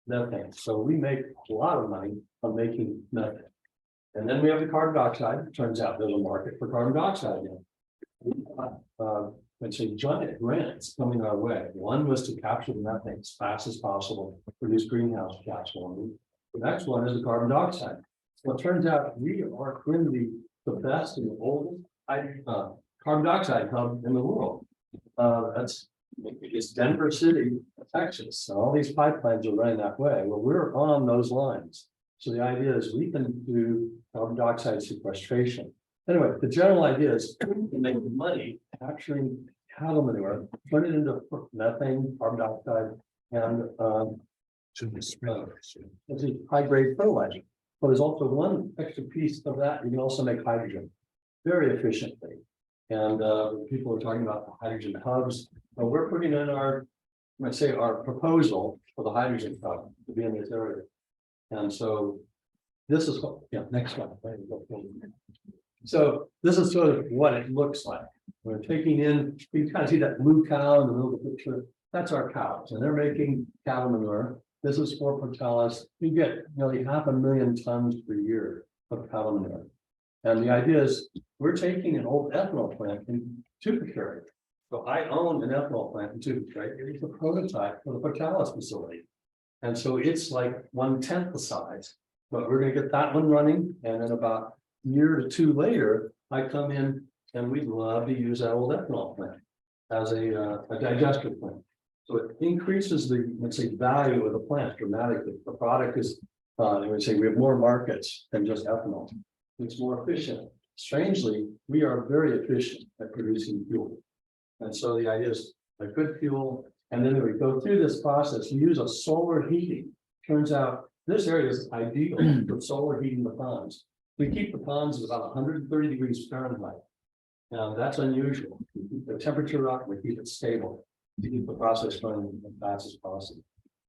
methane. So we make a lot of money on making methane. And then we have the carbon dioxide. It turns out there's a market for carbon dioxide again. Let's say giant grants coming our way. One was to capture the methane as fast as possible, produce greenhouse gas warming. The next one is the carbon dioxide. Well, it turns out we are currently the best and the oldest carbon dioxide hub in the world. It's Denver City, Texas. So all these pipelines are running that way. Well, we're on those lines. So the idea is we can do carbon dioxide sequestration. Anyway, the general idea is to make money capturing cattle manure, turn it into methane, carbon dioxide, and high-grade fertilizer. But there's also one extra piece of that. You can also make hydrogen very efficiently. And people are talking about the hydrogen hubs. But we're putting in our proposal for the hydrogen hub to be in this area. And so this is, next one. So this is sort of what it looks like. We're taking in, you can kind of see that blue cow in the middle of the picture. That's our cows, and they're making cattle manure. This is for Portales. You get nearly 500,000 tons per year of cattle manure. And the idea is we're taking an old ethanol plant in Tucumcari. So I own an ethanol plant in Tucumcari. It's a prototype for the Portales facility. And so it's like 1/10 the size, but we're going to get that one running. And then about a year or two later, I come in and we'd love to use that old ethanol plant as a digester plant. So it increases the, let's say, value of the plant dramatically. The product is, I would say we have more markets than just ethanol. It's more efficient. Strangely, we are very efficient at producing fuel. And so the idea is a good fuel And then we go through this process, we use a solar heating. Turns out this area is ideal for solar heating the ponds. We keep the ponds at about 130 degrees Fahrenheit. Now, that's unusual. We keep the temperature up, we keep it stable to keep the process running as fast as possible.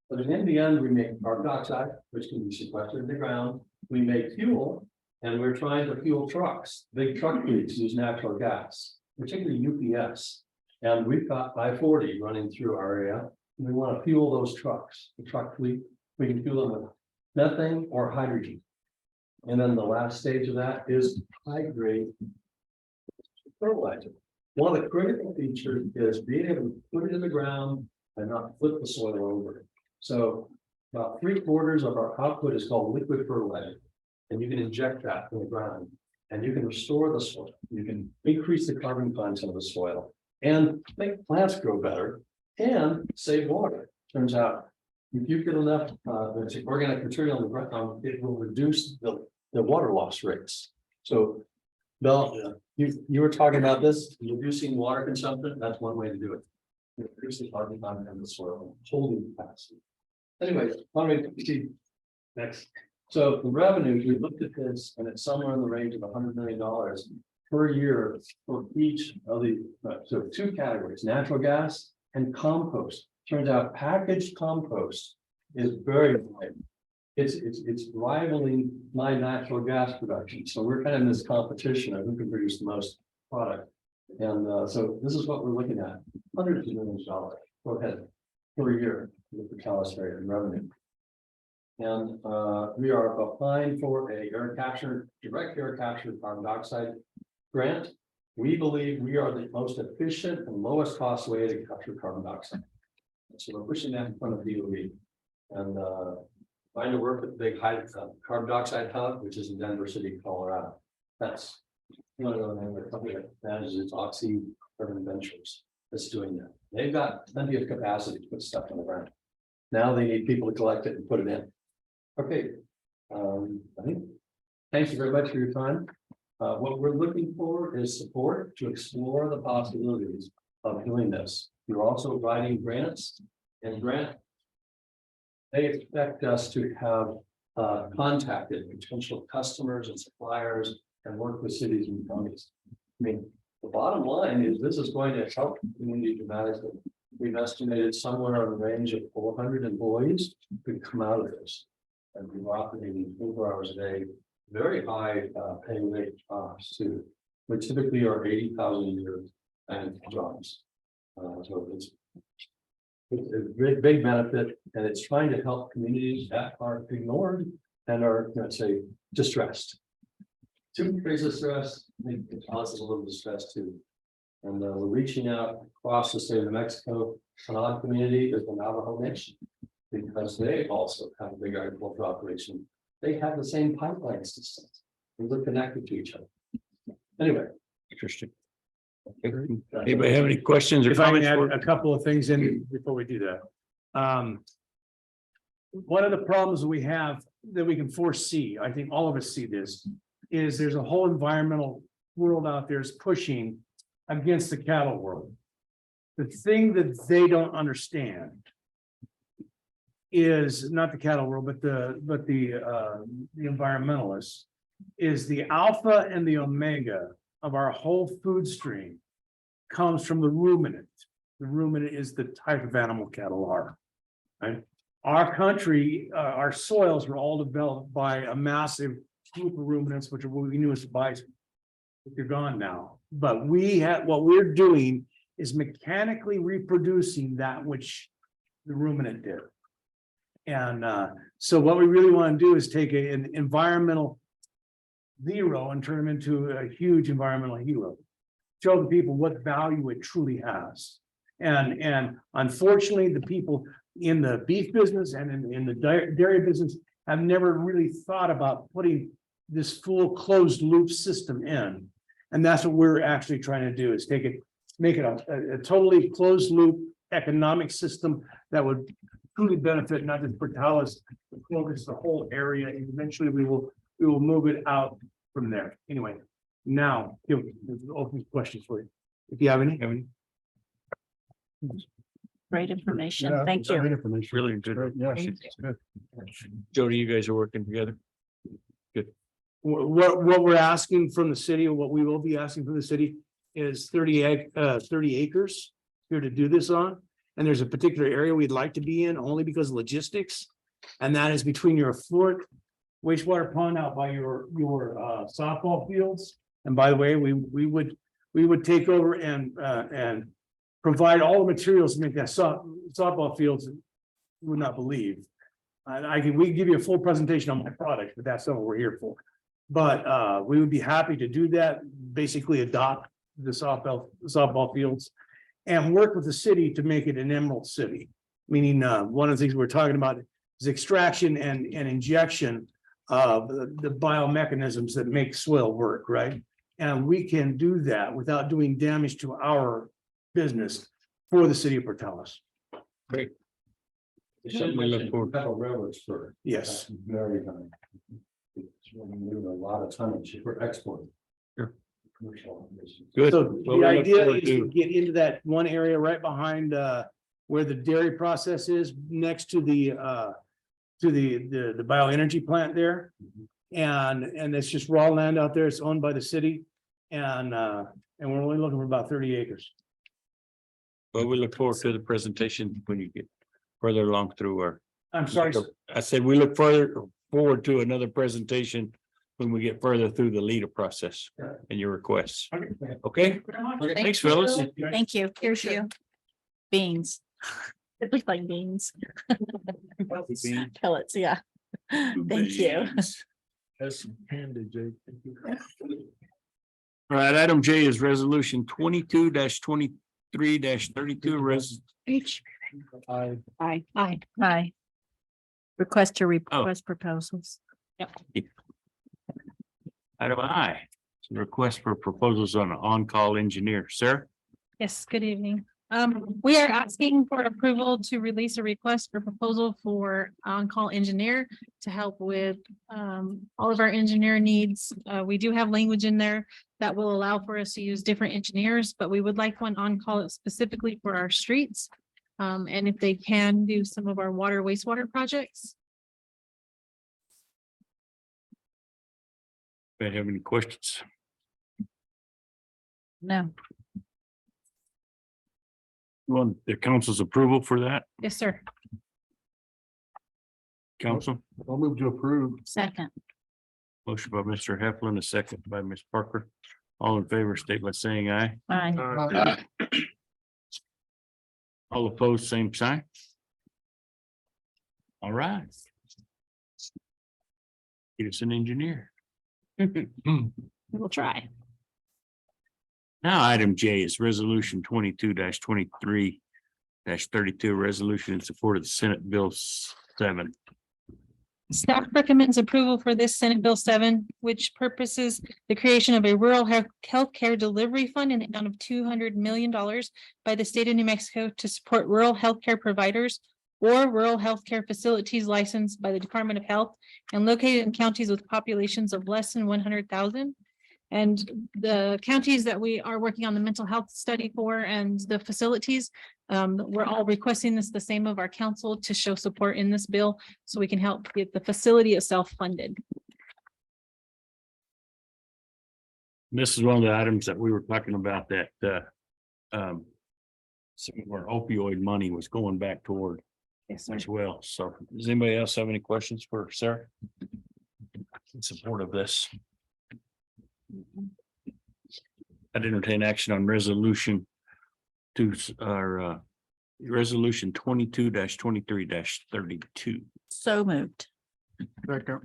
But in the end, we make carbon dioxide, which can be sequestered in the ground. We make fuel, and we're trying to fuel trucks. Big truck fleets use natural gas, particularly UPS. And we've got I-40 running through our area. We want to fuel those trucks, the truck fleet. We can fuel them with methane or hydrogen. And then the last stage of that is high-grade fertilizer. One of the critical features is being able to put it in the ground and not flip the soil over. So about 3/4 of our output is called liquid fertilizer. And you can inject that in the ground and you can restore the soil. You can increase the carbon content of the soil and make plants grow better and save water. Turns out, if you get enough organic material in the ground, it will reduce the water loss rates. So, Bill, you were talking about this, reducing water consumption. That's one way to do it. Reduce the carbon content of the soil, holding capacity. Anyway, why don't we see next? So the revenues, we looked at this, and it's somewhere in the range of $100 million per year for each of the, so 2 categories, natural gas and compost. Turns out packaged compost is very high. It's rivaling my natural gas production. So we're kind of in this competition of who can produce the most product. And so this is what we're looking at, hundreds of millions of dollars per year with the Portales area in revenue. And we are applying for a direct air capture carbon dioxide grant. We believe we are the most efficient and lowest cost way to capture carbon dioxide. So we're pushing that in front of DOE and trying to work with the big carbon dioxide hub, which is in Denver City, Colorado. That's one of the company that manages its Oxy Urban Ventures that's doing that. They've got plenty of capacity to put stuff on the ground. Now they need people to collect it and put it in. Okay, I think, thank you very much for your time. What we're looking for is support to explore the possibilities of doing this. We're also writing grants and they expect us to have contacted potential customers and suppliers and work with cities and counties. I mean, the bottom line is this is going to help the community dramatically. We've estimated somewhere in the range of 400 employees could come out of this. And we're operating 24 hours a day, very high pay rate jobs too, which typically are 80,000 a year and jobs. So it's a big benefit, and it's trying to help communities that are ignored and are, let's say, distressed. 2 phases of stress, I think Portales is a little distressed too. And we're reaching out across the state of New Mexico. Kanawha community is the Navajo Nation, because they also have a big agricultural operation. They have the same pipeline systems. And we're connected to each other. Anyway. Interesting. Anybody have any questions or If I can comments? add a couple of things in before we do that. One of the problems we have that we can foresee, I think all of us see this, is there's a whole environmental world out there is pushing against the cattle world. The thing that they don't understand is not the cattle world, but the environmentalists, is the alpha and the omega of our whole food stream comes from the ruminant. The ruminant is the type of animal cattle are. Right? Our country, our soils were all developed by a massive group of ruminants, which are what we knew as bison. They're gone now. But what we're doing is mechanically reproducing that which the ruminant did. And so what we really want to do is take an environmental zero and turn them into a huge environmental hero. Show the people what value it truly has. And unfortunately, the people in the beef business and in the dairy business have never really thought about putting this full closed loop system in. And that's what we're actually trying to do, is make it a totally closed loop economic system that would truly benefit not just Portales, but focus the whole area. And eventually we will move it out from there. Anyway, now open questions for you. If you have any. Great information. Yeah, Thank you. great information. Really good. Yeah. Jody, you guys are working together. What we're asking from the city, and what we will be asking from the city is 30 acres here to do this on. And there's a particular area we'd like to be in only because of logistics. And that is between your Florida wastewater pond out by your softball fields. And by the way, we would take over and provide all the materials to make that softball fields. You would not believe. We can give you a full presentation on my product, but that's not what we're here for. But we would be happy to do that, basically adopt the softball fields and work with the city to make it an emerald city. Meaning, one of the things we're talking about is extraction and injection of the biomechanisms that make soil work, right? And we can do that without doing damage to our business for the city of Portales. Great. You Something we look mentioned forward- Federal railroads for. Yes. That's very nice. It's really moving a lot of tonnage for export. Sure. Commercial operations. Good. So Well, the we look idea forward is to to- get into that one area right behind where the dairy process is, next to the bioenergy plant there. And it's just raw land out there. It's owned by the city. And we're only looking for about 30 acres. Well, we look forward to the presentation when you get further along through our. I'm sorry. I said, we look forward to another presentation when we get further through the leader process and your requests. Okay? Thanks, fellas. Thank you. Here's you. Beans. It looks like beans. Pellets, yeah. Thank you. That's some candy, Jake. All right, item J is resolution 22-23-32 Aye. Aye. Request to request proposals. Yep. Item I, request for proposals on an on-call engineer. Sir? Yes, good evening. We are asking for approval to release a request for proposal for on-call engineer to help with all of our engineer needs. We do have language in there that will allow for us to use different engineers, but we would like one on-call specifically for our streets. And if they can do some of our water wastewater projects. Anybody have any questions? No. You want the council's approval for that, Yes, sir. council? I'll move to approve. Second. Motion by Mr. Heflin, a second by Ms. Parker. All in favor, state by saying aye. Aye. All opposed, same sign. All right. Get us an engineer. We'll try. Now, item J is resolution 22-23-32, resolution in support of the Senate Bill 7. Staff recommends approval for this Senate Bill 7, which purposes the creation of a rural healthcare delivery fund in the amount of $200 million by the state of New Mexico to support rural healthcare providers or rural healthcare facilities licensed by the Department of Health and located in counties with populations of less than 100,000. And the counties that we are working on the mental health study for and the facilities, we're all requesting this, the same of our council, to show support in this bill so we can help get the facility itself funded. This is one of the items that we were talking about that some of our opioid money was going back toward as well. So does anybody else have any questions for Sarah? In support of this? I'd entertain action on resolution resolution 22-23-32. So moved. Second.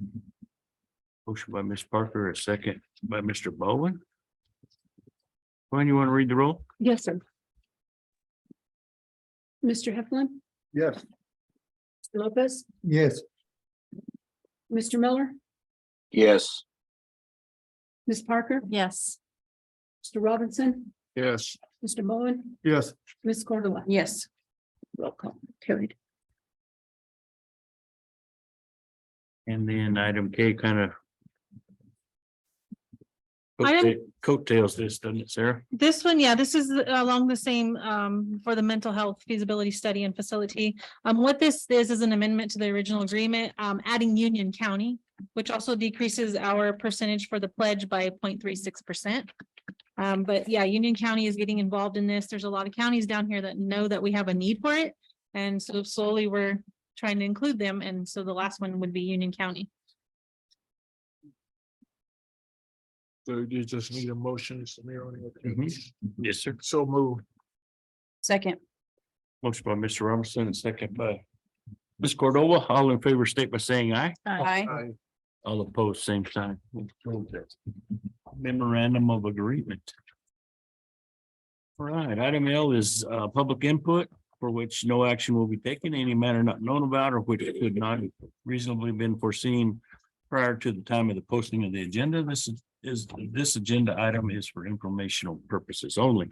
Motion by Ms. Parker, a second by Mr. Bowen. When you want to read the roll? Yes, sir. Mr. Heflin, Yes. Mr. Lopez, Yes. Mr. Miller, Yes. Ms. Parker, Yes. Mr. Robinson, Yes. Mr. Bowen, Yes. Ms. Cordova. Yes. Roll call carried. And then item K kind of Coattails this, doesn't it, Sarah? This one, yeah, this is along the same for the mental health feasibility study and facility. What this is an amendment to the original agreement, adding Union County, which also decreases our percentage for the pledge by 0.36%. But yeah, Union County is getting involved in this. There's a lot of counties down here that know that we have a need for it. And so slowly we're trying to include them. And so the last one would be Union County. So you just need a motion, Samir, on it. Yes, sir. So move. Second. Motion by Mr. Robinson and second by Ms. Cordova. All in favor, state by saying aye. Aye. All opposed, same sign. Memorandum of agreement. All right, item L is public input for which no action will be taken, any matter not known about or which could not reasonably been foreseen prior to the time of the posting of the agenda. This agenda item is for informational purposes only.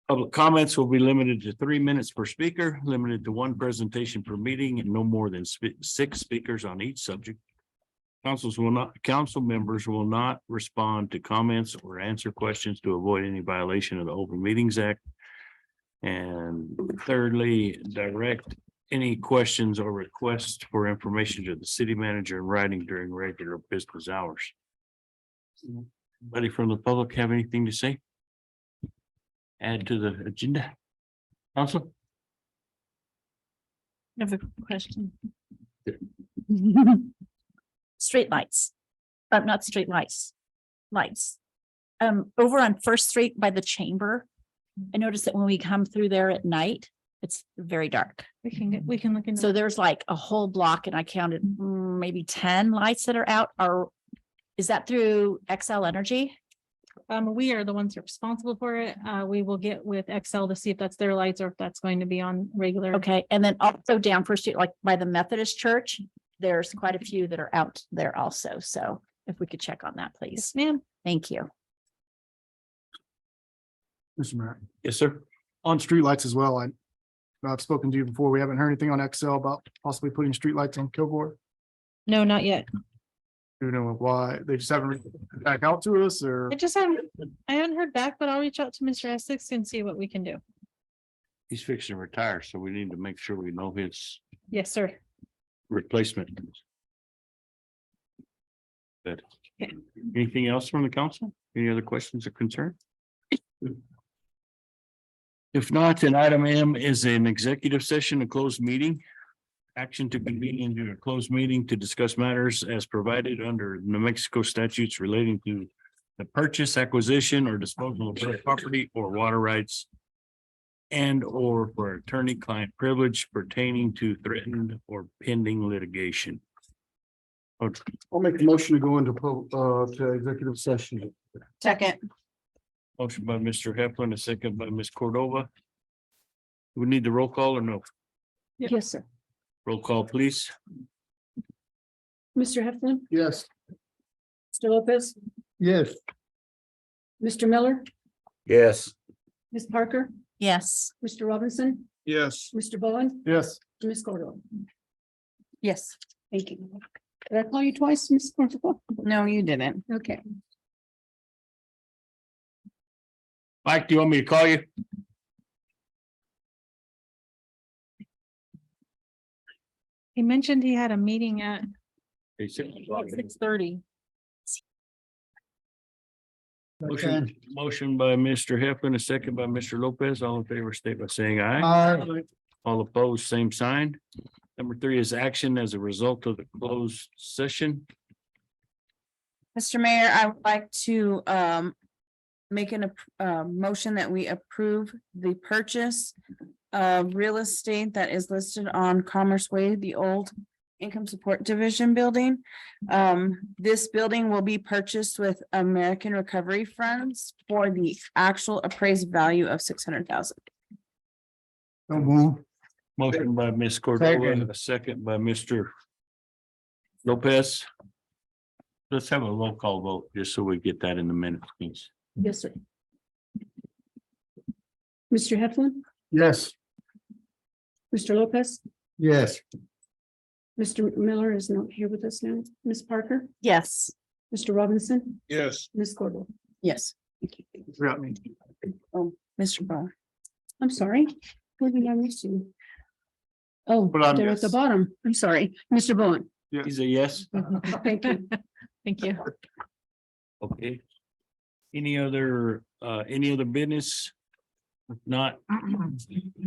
Public comments will be limited to 3 minutes per speaker, limited to 1 presentation per meeting, and no more than 6 speakers on each subject. Council members will not respond to comments or answer questions to avoid any violation of the Open Meetings Act. And thirdly, direct any questions or requests for information to the city manager in writing during regular business hours. Anybody from the public have anything to say? Add to the agenda? Council? I have a question. Streetlights, not streetlights, lights. Over on First Street by the chamber, I noticed that when we come through there at night, it's very dark. We can look into. So there's like a whole block and I counted maybe 10 lights that are out. Is that through XL Energy? We are the ones who are responsible for it. We will get with XL to see if that's their lights or if that's going to be on regular. Okay, and then also down First Street, like by the Methodist Church, there's quite a few that are out there also. So if we could check on that, please. Yes, ma'am. Thank you. Mr. Mayor, Yes, sir. on streetlights as well, I've spoken to you before. We haven't heard anything on Excel about possibly putting streetlights on Kilgore. No, not yet. Do you know why? They just haven't reached back out to us or? I haven't heard back, but I'll reach out to Mr. Essex and see what we can do. He's fixing to retire, so we need to make sure we know his Yes, sir. replacement. Good. Anything else from the council? Any other questions or concerns? If not, then item M is an executive session, a closed meeting. Action to convene into a closed meeting to discuss matters as provided under New Mexico statutes relating to the purchase, acquisition, or disposal of real property or water rights and or for attorney-client privilege pertaining to threatened or pending litigation. I'll make the motion to go into to executive session. Second. Motion by Mr. Heflin, a second by Ms. Cordova. We need the roll call or no? Yes, sir. Roll call, please. Mr. Heflin, Yes. Mr. Lopez, Yes. Mr. Miller, Yes. Ms. Parker, Yes. Mr. Robinson, Yes. Mr. Bowen, Yes. and Ms. Cordova. Yes. Thank you. Did I call you twice, Ms. Cordova? No, you didn't. Okay. Mike, do you want me to call you? He mentioned he had a meeting at 6:30. Motion by Mr. Heflin, a second by Mr. Lopez. All in favor, state by saying aye. Aye. All opposed, same sign. Number 3 is action as a result of the closed session. Mr. Mayor, I would like to make a motion that we approve the purchase of real estate that is listed on Commerce Way, the old Income Support Division building. This building will be purchased with American Recovery Funds for the actual appraised value of $600,000. Motion by Ms. Cordova, Second. a second by Mr. Lopez. Let's have a roll call vote, just so we get that in the minutes, please. Yes, sir. Mr. Heflin, Yes. Mr. Lopez, Yes. Mr. Miller is not here with us now. Ms. Parker, Yes. Mr. Robinson, Yes. Ms. Cordova. Yes. Oh, Mr. Ball. I'm sorry. Where did I miss you? Oh, But I'm they're at the yes. bottom. I'm sorry. Mr. Bowen. He's a yes. Thank you. Thank you. Okay. Any other business? If not,